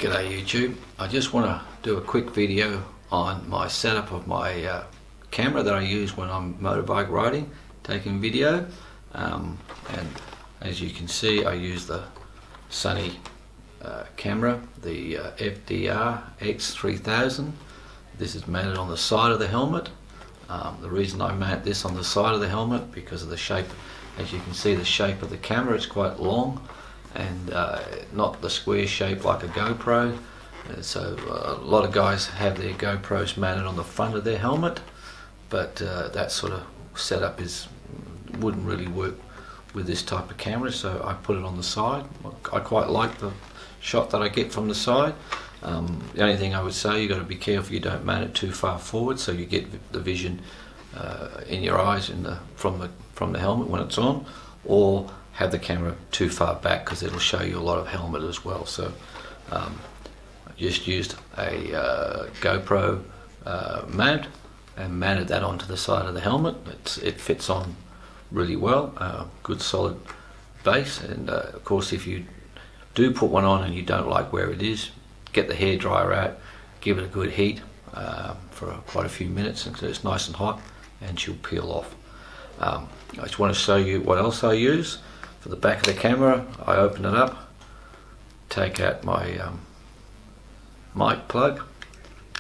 G'day YouTube. I just want to do a quick video on my setup of my camera that I use when I'm motorbike riding, taking video, and as you can see I use the Sony camera, the FDR X3000. This is mounted on the side of the helmet. The reason I mount this on the side of the helmet because of the shape. As you can see, the shape of the camera, it's quite long and not the square shape like a GoPro. So a lot of guys have their GoPros mounted on the front of their helmet, but that sort of setup wouldn't really work with this type of camera, so I put it on the side. I quite like the shot that I get from the side. The only thing I would say, you got to be careful you don't mount it too far forward so you get the vision in your eyes from the helmet when it's on, or have the camera too far back because it'll show you a lot of helmet as well. So I just used a GoPro mount and mounted that onto the side of the helmet. It fits on really well, good solid base, and of course if you do put one on and you don't like where it is, get the hairdryer out, give it a good heat for quite a few minutes until it's nice and hot, and she'll peel off. I just want to show you what else I use. For the back of the camera, I open it up, take out my mic plug,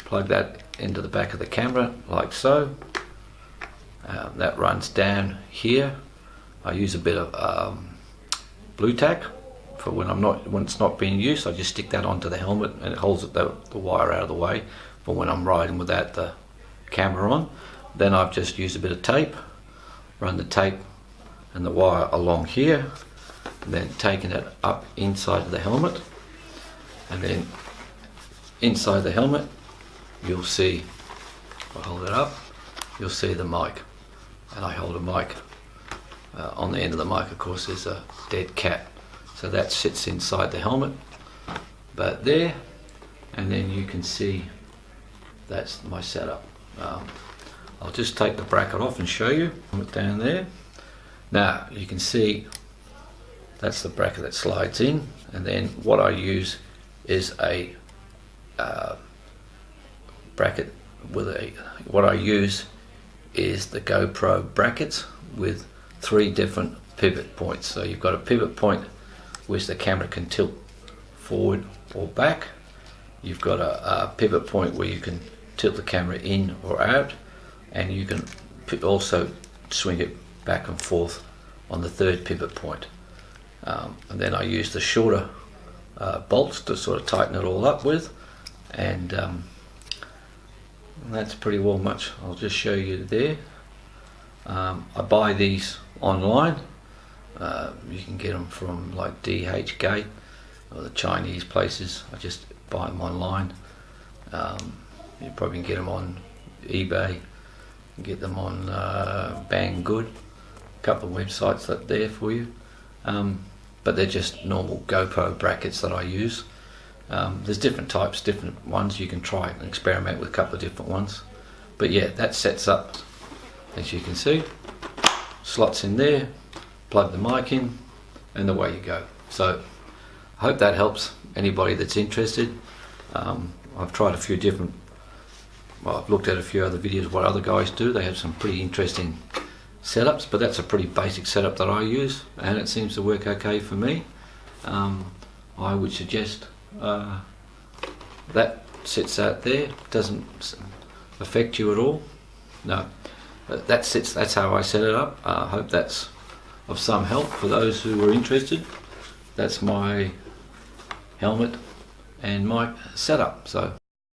plug that into the back of the camera like so. That runs down here. I use a bit of blue tack for when it's not being used. I just stick that onto the helmet and it holds the wire out of the way for when I'm riding without the camera on. Then I've just used a bit of tape, run the tape and the wire along here, and then taking it up inside the helmet, and then inside the helmet you'll see, if I hold it up, you'll see the mic, and I hold a mic. On the end of the mic of course is a dead cat, so that sits inside the helmet, but there, and then you can see that's my setup. I'll just take the bracket off and show you. Put it down there. Now you can see that's the bracket that slides in, and then what I use is a bracket with what I use is the GoPro brackets with 3 different pivot points. So you've got a pivot point which the camera can tilt forward or back. You've got a pivot point where you can tilt the camera in or out, and you can also swing it back and forth on the 3rd pivot point. And then I use the shorter bolts to sort of tighten it all up with, and that's pretty well much. I'll just show you there. I buy these online. You can get them from like DH Gate or the Chinese places. I just buy them online. You probably can get them on eBay, get them on Banggood, a couple of websites that there for you, but they're just normal GoPro brackets that I use. There's different types, different ones. You can try and experiment with a couple of different ones, but yeah, that sets up, as you can see, slots in there, plug the mic in, and away you go. So I hope that helps anybody that's interested. I've tried a few different, I've looked at a few other videos what other guys do. They have some pretty interesting setups, but that's a pretty basic setup that I use, and it seems to work okay for me. I would suggest that sits out there, doesn't affect you at all. No, that's how I set it up. I hope that's of some help for those who are interested. That's my helmet and mic setup. So